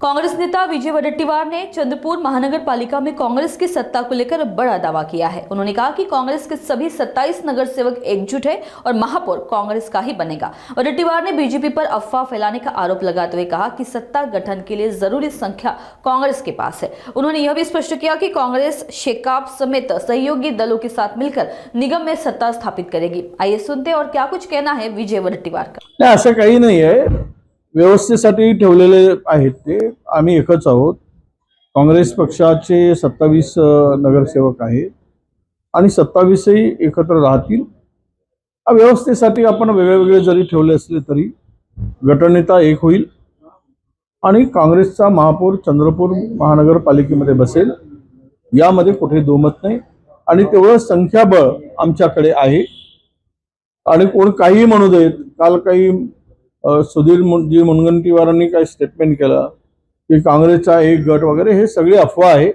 कांग्रेस नेता विजय वडेट्टीवार ने चंद्रपुर महानगर पालिका में कांग्रेस की सत्ता को लेकर बड़ा दावा किया है। उन्होंने कहा कि कांग्रेस के सभी 27 नगर सेवक एकजुट है और महापौर कांग्रेस का ही बनेगा। वडेट्टीवार ने बीजेपी पर अफवाह फैलाने का आरोप लगाते हुए कहा कि सत्ता गठन के लिए जरूरी संख्या कांग्रेस के पास है। उन्होंने यह भी स्पष्ट किया कि कांग्रेस शेकाप समेत सहयोगी दलों के साथ मिलकर निगम में सत्ता स्थापित करेगी। आइए सुनते हैं और क्या कुछ कहना है विजय वडेट्टीवार का। असं काही नाही आहे, व्यवस्थेसाठी ठेवलेले आहेत ते आम्ही एकच आहोत। काँग्रेस पक्षाचे 27 नगरसेवक आहेत आणि 27ही एकत्र राहतील। व्यवस्थेसाठी आपण वेगवेगळे जरी ठेवले असले तरी गटनेता एक होईल आणि काँग्रेसचा महापौर चंद्रपूर महानगरपालिकेमध्ये बसेल, यामध्ये कुठे दोमत नाही। आणि तेवढं संख्याबळ आमच्याकडे आहे आणि कोण काही म्हणू देत। काल काही सुधीर मुनगंटीवारांनी काही स्टेटमेंट केलं की काँग्रेसचा एक गट वगैरे, हे सगळे अफवा आहे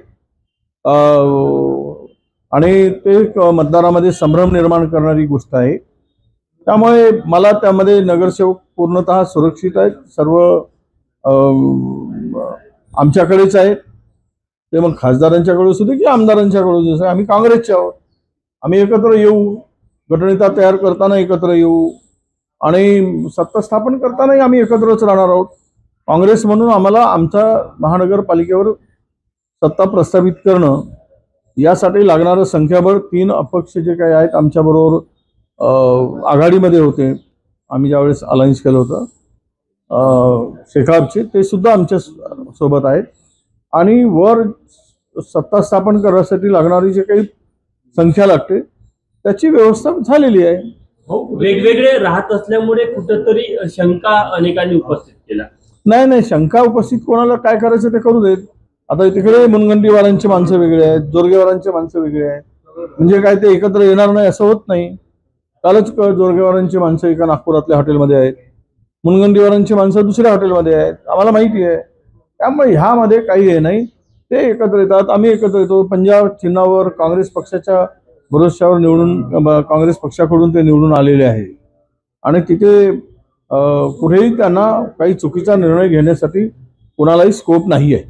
आणि ते मतदारामध्ये संभ्रम निर्माण करणारी गोष्ट आहे। त्यामुळे मला त्यामध्ये नगरसेवक पूर्णतः सुरक्षित आहेत, सर्व आमच्याकडेच आहेत। ते मग खासदारांच्याकडे असू दे की आमदारांच्याकडे असू दे, आम्ही काँग्रेसचे आहोत। आम्ही एकत्र येऊ, गटनेता तयार करताना एकत्र येऊ आणि सत्ता स्थापन करतानाही आम्ही एकत्रच राहणार आहोत। काँग्रेस म्हणून आम्हाला आमच्या महानगरपालिकेवर सत्ता प्रस्थापित करणं, यासाठी लागणारं संख्याबळ 3 अपक्ष जे काही आहेत आमच्याबरोबर आघाडीमध्ये होते, आम्ही ज्यावेळेस अलायन्स केलं होतं शेकापचे, ते सुद्धा आमच्या सोबत आहेत। आणि वर सत्ता स्थापन करण्यासाठी लागणारी जे काही संख्या लागते त्याची व्यवस्था झालेली आहे। वेगवेगळे राहत असल्यामुळे कुठेतरी शंका अनेकांनी उपस्थित केला। नाही, शंका उपस्थित कोणाला काय करायचं ते करू देत। आता तिकडे मुनगंटीवारांची माणसं वेगळे आहेत, जोरगेवारांची माणसं वेगळे आहेत, म्हणजे काय ते एकत्र येणार नाही असं होत नाही। कालच जोरगेवारांची माणसं एका नागपुरातल्या हॉटेलमध्ये आहेत, मुनगंटीवारांची माणसं दुसऱ्या हॉटेलमध्ये आहेत, आम्हाला माहिती आहे। त्यामुळे ह्यामध्ये काही हे नाही, ते एकत्र येतात, आम्ही एकत्र येतो। पंजाब चिन्हावर काँग्रेस पक्षाच्या भरोश्यावर निवडून काँग्रेस पक्षाकडून ते निवडून आलेले आहे आणि तिथे कुठेही त्यांना काही चुकीचा निर्णय घेण्यासाठी कोणालाही स्कोप नाही आहे।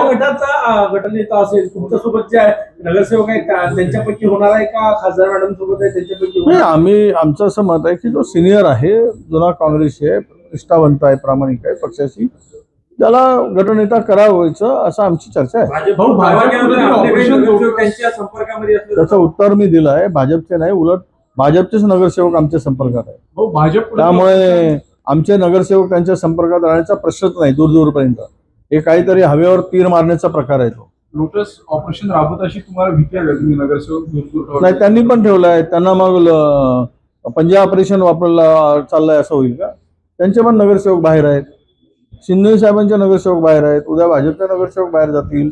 गटाचा गटनेता असेल, तुमच्यासोबत जे नगरसेवक आहेत त्यांच्यापैकी होणार आहे का खासदार मॅडम सोबत आहे त्यांच्यापैकी? नाही, आमचं असं मत आहे की जो सिनियर आहे, जुना काँग्रेसी आहे, निष्ठावंत आहे, प्रामाणिक आहे पक्षाशी, त्याला गटनेता करावायचं असं आमची चर्चा आहे। त्याचं उत्तर मी दिलं आहे, भाजपचे नाही, उलट भाजपचेच नगरसेवक आमच्या संपर्कात आहे। त्यामुळे आमचे नगरसेवक त्यांच्या संपर्कात राहण्याचा प्रश्नच नाही दूरपर्यंत। हे काहीतरी हवेवर तीर मारण्याचा प्रकार आहे तो। लोटस ऑपरेशन राबवत अशी तुम्हाला भीती आहे का? तुम्ही नगरसेवक नाही, त्यांनी पण ठेवलाय, त्यांना मग पंजाब ऑपरेशन वापरला चाललंय असं होईल का? त्यांचे पण नगरसेवक बाहेर आहेत, शिंदे साहेबांचे नगरसेवक बाहेर आहेत, उद्या भाजपचे नगरसेवक बाहेर जातील।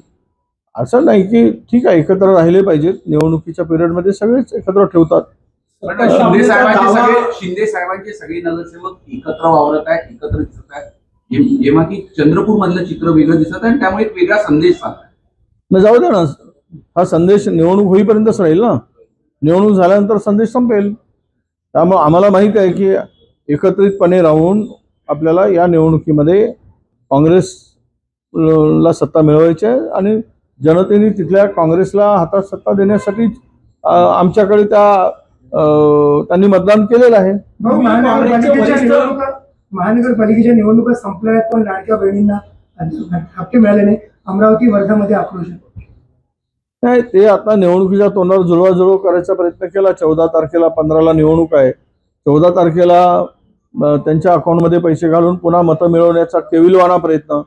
असं नाही की ठीक आहे एकत्र राहिले पाहिजेत, निवडणुकीच्या पिरियडमध्ये सगळेच एकत्र ठेवतात। शिंदे साहेबांचे सगळे नगरसेवक एकत्र वावरत आहेत, एकत्र दिसत आहेत, जेव्हा की चंद्रपूर मधलं चित्र वेगळं दिसत आहे, त्यामुळे एक वेगळा संदेश चाललाय। जाऊ दे ना, हा संदेश निवडणूक होईपर्यंतच राहील ना, निवडणूक झाल्यानंतर संदेश संपेल। त्यामुळे आम्हाला माहिती आहे की एकत्रितपणे राहून आपल्याला या निवडणुकीमध्ये काँग्रेसला सत्ता मिळवायची आहे आणि जनतेने तिथल्या काँग्रेसला हातात सत्ता देण्यासाठी आमच्याकडे त्यांनी मतदान केलेलं आहे। महानगरपालिकेच्या निवडणुका संपल्या आहेत, पण लाडक्या बहिणींना हप्ते मिळाले नाही। अमरावती वर्धामध्ये आक्रोश नाही, ते आता निवडणुकीच्या तोंडावर जुळवाजुळव करायचा प्रयत्न केला। 14 तारखेला 15ला निवडणूक आहे, 14 तारखेला त्यांच्या अकाउंटमध्ये पैसे घालून पुन्हा मतं मिळवण्याचा केविलवाणा प्रयत्न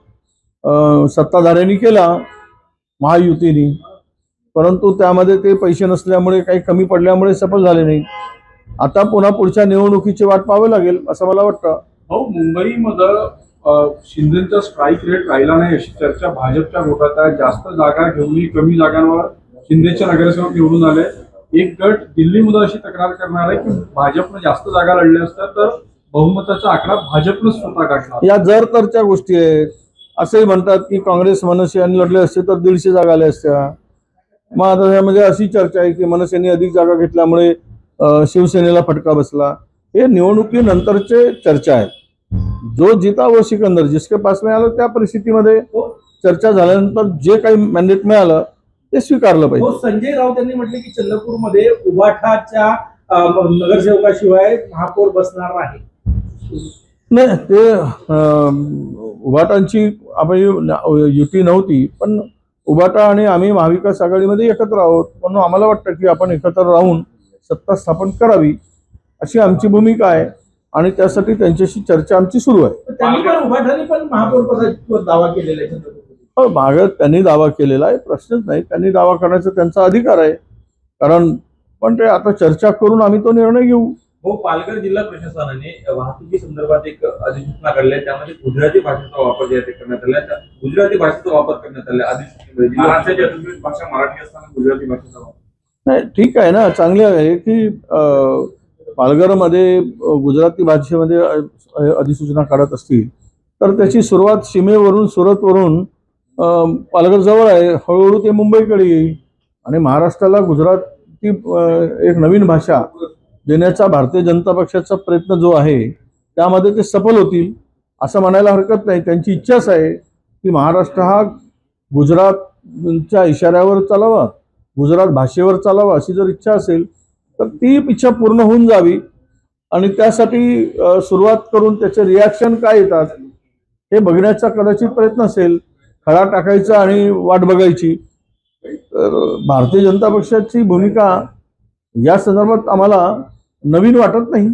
सत्ताधाऱ्यांनी केला महायुतीने, परंतु त्यामध्ये ते पैसे नसल्यामुळे काही कमी पडल्यामुळे सफल झाले नाही। आता पुन्हा पुढच्या निवडणुकीची वाट पाहावी लागेल असं मला वाटतं। मुंबईमध्ये शिंदेचा स्ट्राईक रेट राहिला नाही अशी चर्चा भाजपच्या गोटात आहे। जास्त जागा घेऊन कमी जागांवर शिंदेचे नगरसेवक निवडून आले। एक गट दिल्लीमध्ये अशी तक्रार करणार आहे की भाजपने जास्त जागा लढल्या असतात तर बहुमताचा आकडा भाजपनं स्वतः गाठला। या जर तरच्या गोष्टी आहेत। असंही म्हणतात की काँग्रेस मनसेने लढले असते तर 150 जागा आल्या असत्या। मग आता यामध्ये अशी चर्चा आहे की मनसेने अधिक जागा घेतल्यामुळे शिवसेनेला फटका बसला। हे निवडणुकीनंतरचे चर्चा आहे। जो जीता वो सिकंदर, जिसके पास मिळालं त्या परिस्थितीमध्ये चर्चा झाल्यानंतर जे काही मॅन्डेट मिळालं ते स्वीकारलं पाहिजे. हो, संजय राऊत यांनी म्हटलं की चंद्रपूरमध्ये उबाठाच्या नगरसेवकाशिवाय महापौर बसणार नाही. नाही, ते उभाटांची आपली युती नव्हती, पण उभाटा आणि आम्ही महाविकास आघाडीमध्ये एकत्र आहोत, म्हणून आम्हाला वाटतं की आपण एकत्र राहून सत्ता स्थापन करावी अशी आमची भूमिका आहे आणि त्यासाठी त्यांच्याशी चर्चा आमची सुरू आहे. त्यांनी पण उबाठाने पण महापौर पदाचा दावा केलेला आहे चंद्रपूरमध्ये. मागं त्यांनी दावा केलेला आहे, प्रश्नच नाही, त्यांनी दावा करण्याचा त्यांचा अधिकार आहे. कारण पण ते आता चर्चा करून आम्ही तो निर्णय घेऊ. हो, पालघर जिल्हा प्रशासनाने वाहतुकी संदर्भात एक अधिसूचना काढली आहे. त्यामध्ये गुजराती भाषेचा वापर जे आहे ते करण्यात आला आहे. गुजराती भाषेचा वापर करण्यात आला आहे अधिसूचनेमध्ये. महाराष्ट्राची अधिकृत भाषा मराठी असताना गुजराती भाषेचा वापर. नाही, ठीक आहे ना, चांगले आहे की पालघरमध्ये गुजराती भाषेमध्ये अधिसूचना काढत असतील तर त्याची सुरुवात सीमेवरून सुरतवरून पालघर जवळ आहे, हळूहळू ते मुंबईकडे येईल आणि महाराष्ट्राला गुजराती एक नवीन भाषा देण्याचा भारतीय जनता पक्षाचा प्रयत्न जो आहे त्यामध्ये ते सफल होतील असं म्हणायला हरकत नाही. त्यांची इच्छाच आहे की महाराष्ट्र हा गुजरातच्या इशाऱ्यावर चालावा, गुजरात भाषेवर चालावा अशी जर इच्छा असेल तर ती इच्छा पूर्ण होऊन जावी आणि त्यासाठी सुरुवात करून त्याचे रिॲक्शन काय येतात हे बघण्याचा कदाचित प्रयत्न असेल. खडा टाकायचा आणि वाट बघायची. तर भारतीय जनता पक्षाची भूमिका या संदर्भात आम्हाला नवीन वाटत नाही.